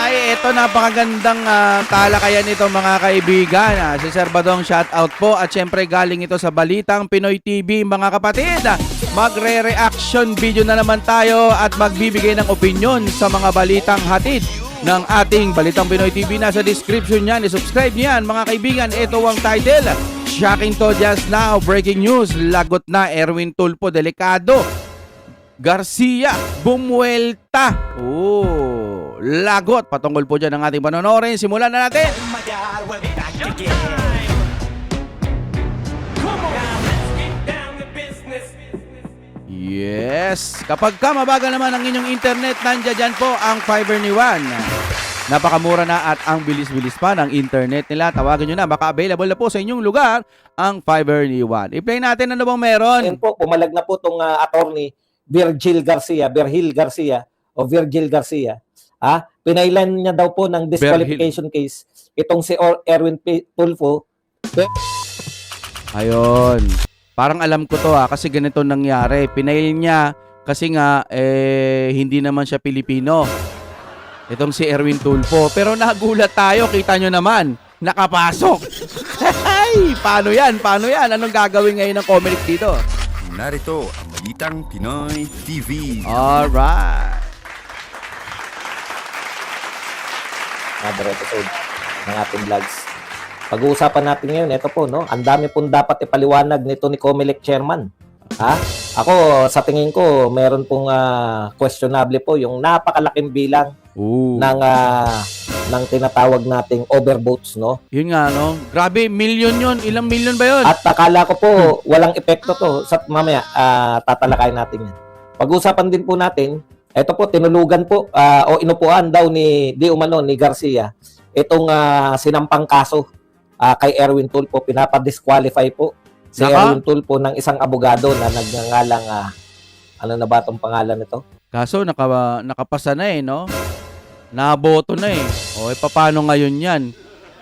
Ay, ito napakagandang talakayan nito mga kaibigan. Si Sir Badong, shout out po. At syempre galing ito sa Balitang Pinoy TV mga kapatid. Magre-reaction video na naman tayo at magbibigay ng opinion sa mga balitang hatid ng ating Balitang Pinoy TV. Nasa description niyan, i-subscribe niyan mga kaibigan. Ito ang title, Shocking to Just Now, Breaking News, lagot na Erwin Tulfo, delikado. Garcia, bumuelta. Oh, lagot. Patungkol po dyan ang ating panonorin. Simulan na natin. Yes. Kapag ka mabagal naman ang inyong internet, nandiyan dyan po ang Fiber ni Juan. Napakamura na at ang bilis-bilis pa ng internet nila. Tawagin nyo na. Baka available na po sa inyong lugar ang Fiber ni Juan. I-play natin ano bang meron. Ngayon po, pumalag na po itong attorney Virgil Garcia o Virgil Garcia. Pinailan niya daw po ng disqualification case itong si Erwin Tulfo. Ayun. Parang alam ko to kasi ganito nangyari. Pinail niya kasi nga hindi naman siya Pilipino. Itong si Erwin Tulfo. Pero nagulat tayo, kita nyo naman. Nakapasok. Ay, paano yan? Paano yan? Anong gagawin ngayon ng Comelec dito? Narito ang Balitang Pinoy TV. Alright. Another episode ng ating vlogs. Pag-uusapan natin ngayon, ito po, no? Ang dami pong dapat ipaliwanag nito ni Comelec Chairman. Ako, sa tingin ko, meron pong questionable po yung napakalaking bilang ng tinatawag nating overvotes, no? Yun nga, no? Grabe, million yun. Ilang million ba yun? At akala ko po, walang epekto to. Mamaya, tatalakayin natin yan. Pag-usapan din po natin, ito po, tinulugan po, o inupuan daw ni Garcia, itong sinampang kaso kay Erwin Tulfo. Pinapa-disqualify po si Erwin Tulfo ng isang abogado na nagngangalang, ano na ba itong pangalan nito? Kaso, nakapasa na no? Naboto na O, paano ngayon yan?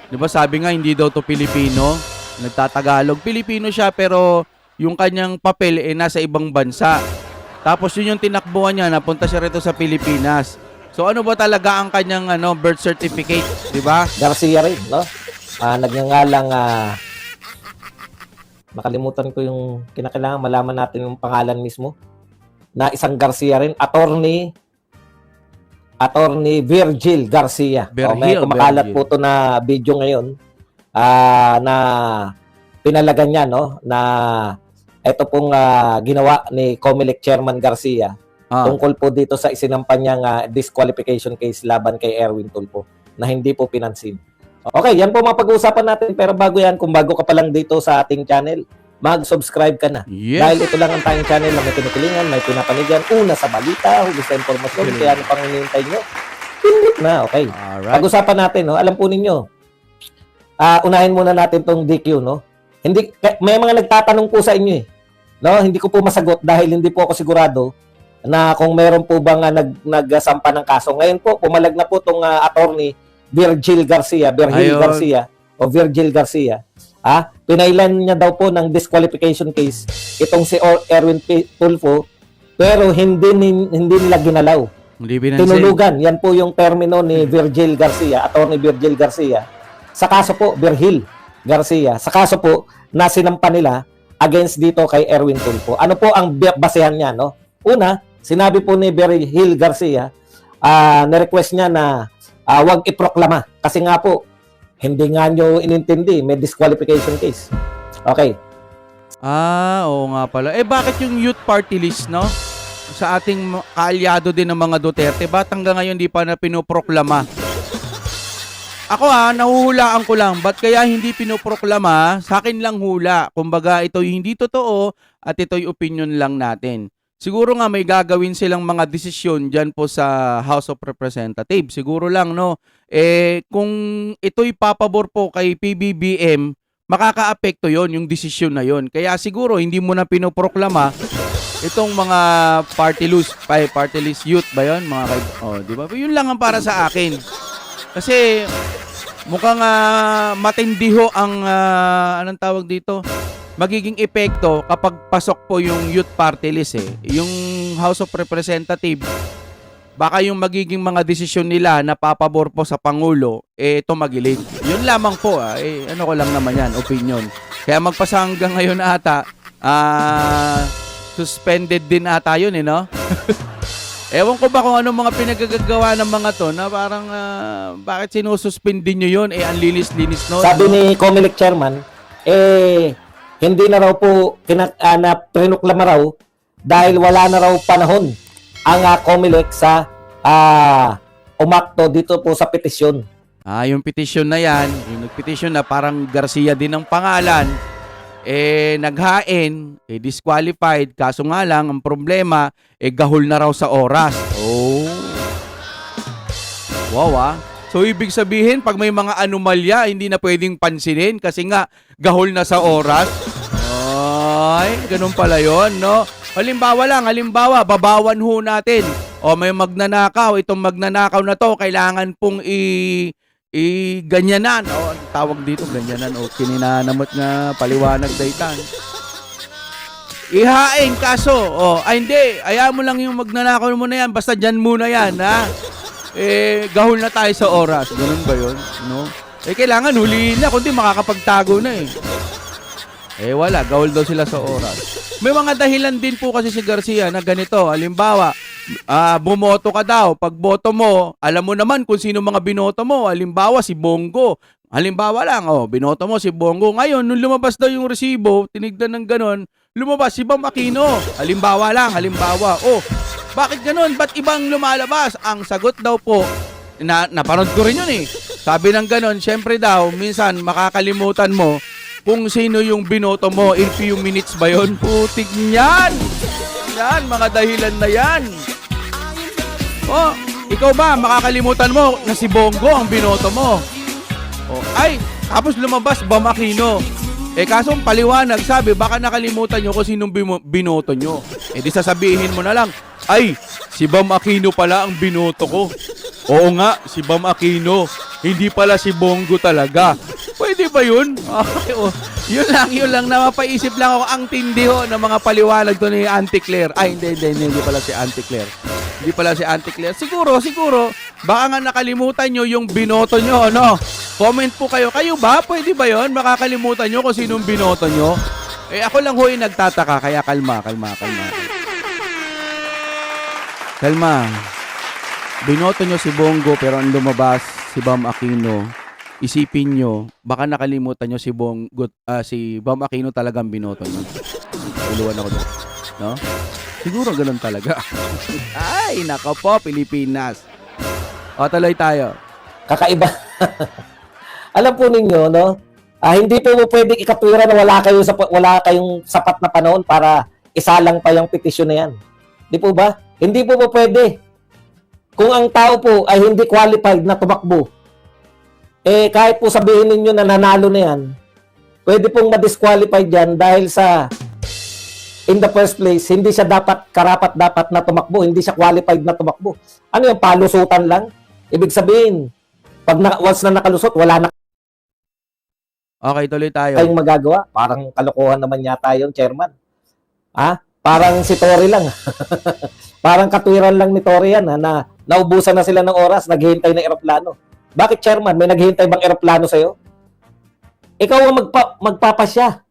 Di ba sabi nga, hindi daw to Pilipino. Nagtatagalog. Pilipino siya, pero yung kanyang papel nasa ibang bansa. Tapos yun yung tinakbuhan niya, napunta siya rito sa Pilipinas. So ano ba talaga ang kanyang birth certificate, di ba? Garcia rin, no? Nagngangalang, nakalimutan ko yung kinakailangan malaman natin yung pangalan mismo. Na isang Garcia rin, Attorney Virgil Garcia. May kumakalat po ito na video ngayon na pinalagan niya, no? Na ito pong ginawa ni Comelec Chairman Garcia tungkol po dito sa isinampan niyang disqualification case laban kay Erwin Tulfo na hindi po pinansin. Okay, yan po mapag-uusapan natin. Pero bago yan, kung bago ka pa lang dito sa ating channel, mag-subscribe ka na. Yes. Dahil ito lang ang tayong channel na may kinukilingan, may pinapanigan. Una sa balita, hugis sa informasyon. Kaya ano pang hinihintay nyo? Pindot na, okay. Alright. Pag-usapan natin, no? Alam po ninyo, unahin muna natin tong DQ, no? May mga nagtatanong po sa inyo, no? Hindi ko po masagot dahil hindi po ako sigurado na kung meron po bang nagsampa ng kaso. Ngayon po, pumalag na po tong attorney Virgil Garcia o Virgil Garcia. Pinailan niya daw po ng disqualification case itong si Erwin Tulfo, pero hindi nila ginalaw. Tinulugan. Yan po yung termino ni Virgil Garcia, Attorney Virgil Garcia. Sa kaso po, Virgil Garcia, sa kaso po na sinampa nila against dito kay Erwin Tulfo. Ano po ang basehan niya, no? Una, sinabi po ni Virgil Garcia, na-request niya na wag iproklama. Kasi nga po, hindi nga nyo inintindi, may disqualification case. Okay. Oo nga pala. Bakit yung youth party list, no? Sa ating kaalyado din ng mga Duterte, ba't hanggang ngayon di pa na pinoproklama? Ako nahuhulaan ko lang. Ba't kaya hindi pinoproklama? Sa akin lang hula. Kumbaga, ito'y hindi totoo at ito'y opinion lang natin. Siguro nga may gagawin silang mga desisyon dyan po sa House of Representatives. Siguro lang, no? Kung ito'y papabor po kay PBBM, makaka-apekto yon yung desisyon na yon. Kaya siguro hindi mo na pinoproklama itong mga party list youth ba yon? Di ba? Yun lang ang para sa akin. Kasi mukhang matindiho ang anong tawag dito? Magiging epekto kapag pasok po yung youth party list Yung House of Representatives, baka yung magiging mga desisyon nila na papabor po sa Pangulo, tumagilid. Yun lamang po, ano ko lang naman yan, opinion. Kaya magpasa hanggang ngayon ata, suspended din ata yun, no? Ewan ko ba kung anong mga pinagagagawa ng mga to na parang, bakit sinususpendin nyo yun? Ang linis-linis no? Sabi ni Comelec Chairman, hindi na raw po pinuklama raw dahil wala na raw panahon ang Comelec sa umakto dito po sa petisyon. Yung petition na yan, yung nagpetisyon na parang Garcia din ang pangalan, naghain, disqualified, kaso nga lang, ang problema, gahol na raw sa oras. Oh. Wow, So, ibig sabihin, pag may mga anomalya, hindi na pwedeng pansinin kasi nga, gahol na sa oras. Ay, ganun pala yun, no? Halimbawa, babawan ho natin. O may magnanakaw, itong magnanakaw na to, kailangan pong ganyanan. O, tawag dito, ganyanan. O, kininanamot nga, paliwanag daytan. Ihain, kaso. O, hindi. Ayaw mo lang yung magnanakaw mo na yan. Basta dyan muna yan, ha? Gahol na tayo sa oras. Ganun ba yun? No? Kailangan huliin na, kundi makakapagtago na wala. Gahol daw sila sa oras. May mga dahilan din po kasi si Garcia na ganito. Halimbawa, bumoto ka daw. Pag boto mo, alam mo naman kung sino mga binoto mo. Halimbawa, si Bongo. Halimbawa lang, binoto mo si Bongo. Ngayon, nung lumabas daw yung resibo, tinignan ng ganon, lumabas si Bam Aquino. Halimbawa, bakit ganon? Ba't ibang lumalabas? Ang sagot daw po, napanood ko rin yun Sabi ng ganon, syempre daw, minsan makakalimutan mo kung sino yung binoto mo. In few minutes ba yun? Putik niyan! Yan, mga dahilan na yan. Ikaw ba, makakalimutan mo na si Bongo ang binoto mo? Tapos lumabas Bam Aquino. Kaso paliwanag, sabi, baka nakalimutan nyo kung sinong binoto nyo. Di sasabihin mo na lang, si Bam Aquino pala ang binoto ko. Oo nga, si Bam Aquino. Hindi pala si Bongo talaga. Pwede ba yun? Yun lang. Napapaisip lang ako ang tindi ng mga paliwanag to ni Auntie Claire. Hindi pala si Auntie Claire. Hindi pala si Auntie Claire. Siguro. Baka nga nakalimutan nyo yung binoto nyo, no? Comment po kayo. Kayo ba? Pwede ba yun? Makakalimutan nyo kung sinong binoto nyo? Ako lang nagtataka. Kaya kalma. Binoto nyo si Bongo pero ang lumabas si Bam Aquino. Isipin nyo, baka nakalimutan nyo si Bam Aquino talagang binoto nyo. Uluan ako doon. No? Siguro ganun talaga. Ay, nako po, Pilipinas. Tuloy tayo. Kakaiba. Alam po ninyo, no? Hindi po pwedeng ikatwira na wala kayong sapat na panahon para isalang pa yung petisyon na yan. Di po ba? Hindi po pwede. Kung ang tao po ay hindi qualified na tumakbo, kahit po sabihin ninyo na nanalo na yan, pwede pong ma-disqualified yan dahil sa, in the first place, hindi siya karapat-dapat na tumakbo, hindi siya qualified na tumakbo. Ano yung palusutan lang? Ibig sabihin, once na nakalusot, wala na Okay, tuloy tayo. kayong magagawa. Parang kalokohan naman yata yung chairman. Parang si Tory lang. Parang katwiran lang ni Tory yan, na naubusan na sila ng oras, naghihintay ng eroplano. Bakit, chairman? May naghihintay bang eroplano sa'yo? Ikaw ang magpapasya.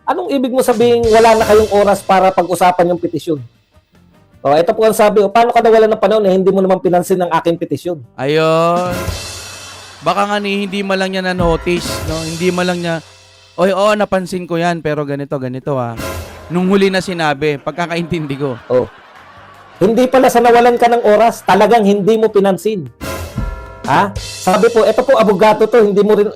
Anong ibig mo sabihin wala na kayong oras para pag-usapan yung petisyon? Ito po ang sabi, paano ka nawala ng panahon hindi mo naman pinansin ang aking petisyon? Ayun. Baka nga hindi man lang niya na-notice, no? Hindi man lang niya, napansin ko yan, pero ganito Nung huli na sinabi, pagkakaintindi ko. Hindi pala sa nawalan ka ng oras, talagang hindi mo pinansin. Sabi po, ito po abogado to, hindi mo rin...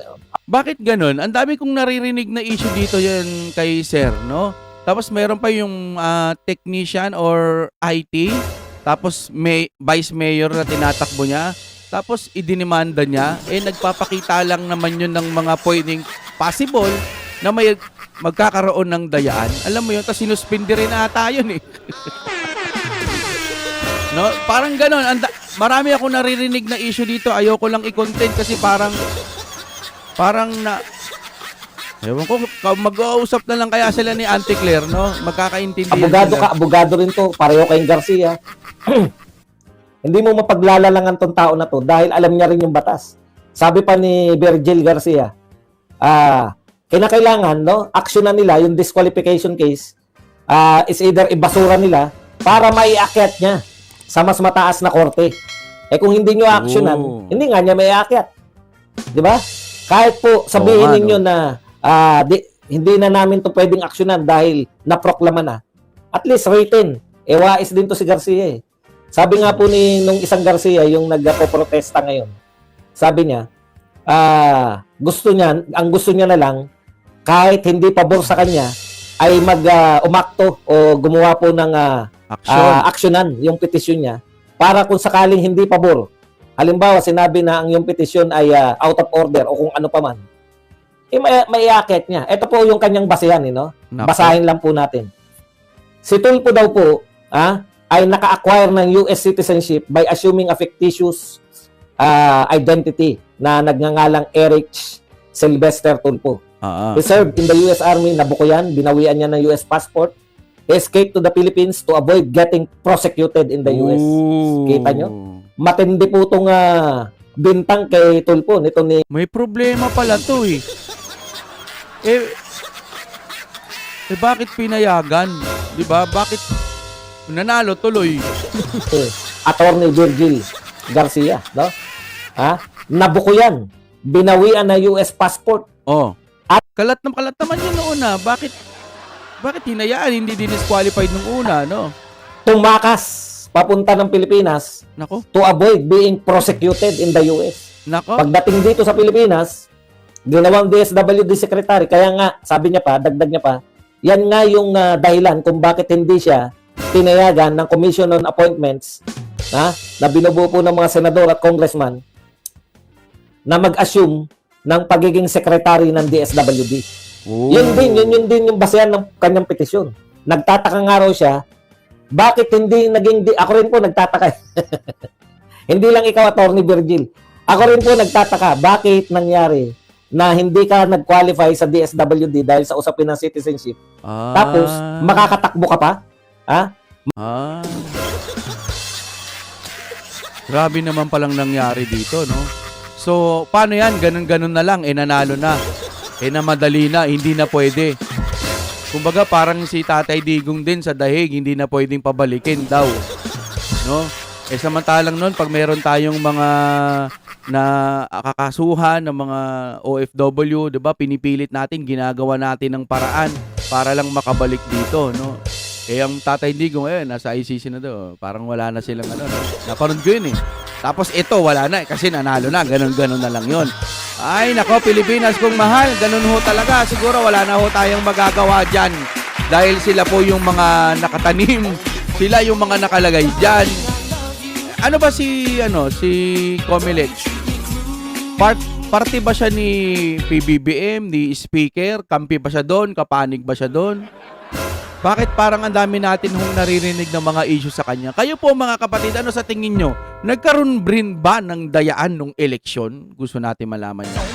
Bakit ganun? Ang dami kong naririnig na issue dito yan kay Sir, no? Tapos meron pa yung technician or IT. Tapos may vice mayor na tinatakbo niya. Tapos idinimanda niya. Nagpapakita lang naman yun ng mga pwedeng possible na may magkakaroon ng dayaan. Alam mo yun, tapos sinuspindi rin ata yun No? Parang ganon. Marami ako naririnig na issue dito. Ayoko lang i-content kasi parang ewan ko, mag-uusap na lang kaya sila ni Auntie Claire, no? Magkakaintindihan Abogado sila. ka, abogado rin to. Pareho kayong Garcia. Hindi mo mapaglalalangan tong tao na to dahil alam niya rin yung batas. Sabi pa ni Virgil Garcia, kinakailangan, no, aksyonan nila yung disqualification case, is either ibasura nila para maiakyat niya sa mas mataas na korte. Eh kung hindi nyo aksyonan, hindi nga niya maiakyat. Di ba? Kahit po sabihin ninyo na hindi na namin to pwedeng aksyonan dahil naproklama na, at least written. Wais din to si Garcia eh. Sabi nga po nung isang Garcia, yung nagpo-protesta ngayon, sabi niya, ang gusto niya na lang, kahit hindi pabor sa kanya, ay umakto o gumawa po ng aksyonan yung petisyon niya para kung sakaling hindi pabor. Halimbawa, sinabi na ang yung petisyon ay out of order o kung ano pa man, maiakit niya. Ito po yung kanyang basehan, no? Basahin lang po natin. Si Tulfo daw po, ay naka-acquire ng US citizenship by assuming a fictitious identity na nagngangalang Eric Sylvester Tulfo. He served in the US Army, nabuko yan, binawian niya ng US passport. He escaped to the Philippines to avoid getting prosecuted in the US. Kita nyo? Matindi po itong bintang kay Tulfo. Nito ni... May problema pala to eh. Bakit pinayagan? Di ba? Bakit nanalo tuloy? Attorney Virgil Garcia, no? Nabuko yan. Binawian na US passport. At kalat naman yun noon Bakit hinayaan? Hindi disqualified nung una, no? Tumakas papunta ng Pilipinas to avoid being prosecuted in the US. Pagdating dito sa Pilipinas, ginawang DSWD secretary. Kaya nga, sabi niya pa, dagdag niya pa, yan nga yung dahilan kung bakit hindi siya tinayagan ng Commission on Appointments na binubuo po ng mga senador at congressman na mag-assume ng pagiging secretary ng DSWD. Yun din yung basehan ng kanyang petisyon. Nagtataka nga raw siya, bakit hindi naging... Ako rin po nagtataka. Hindi lang ikaw, Attorney Virgil. Ako rin po nagtataka, bakit nangyari na hindi ka nag-qualify sa DSWD dahil sa usapin ng citizenship. Tapos, makakatakbo ka pa? Grabe naman palang nangyari dito, no? So, paano yan? Ganun-ganun na lang. Nanalo na. Namadali na. Hindi na pwede. Kumbaga, parang si Tatay Digong din sa dahig, hindi na pwedeng pabalikin daw. No? Samantalang nun, pag meron tayong mga na kakasuhan ng mga OFW, 'di ba? Pinipilit natin, ginagawa natin ng paraan para lang makabalik dito, no? Ang Tatay Digong nasa ICC na daw. Parang wala na silang no? Napanood ko yun eh. Tapos ito, wala na kasi nanalo na. Ganon-ganon na lang yun. Ay, nako, Pilipinas kung mahal. Ganon ho talaga. Siguro wala na ho tayong magagawa dyan. Dahil sila po yung mga nakatanim. Sila yung mga nakalagay dyan. Ano ba si Comelec? Party ba siya ni PBBM, ni Speaker? Kampi ba siya doon? Kapanig ba siya doon? Bakit parang ang dami natin hong naririnig ng mga issue sa kanya? Kayo po mga kapatid, ano sa tingin nyo? Nagkaroon rin ba ng dayaan nung eleksyon? Gusto natin malaman yan.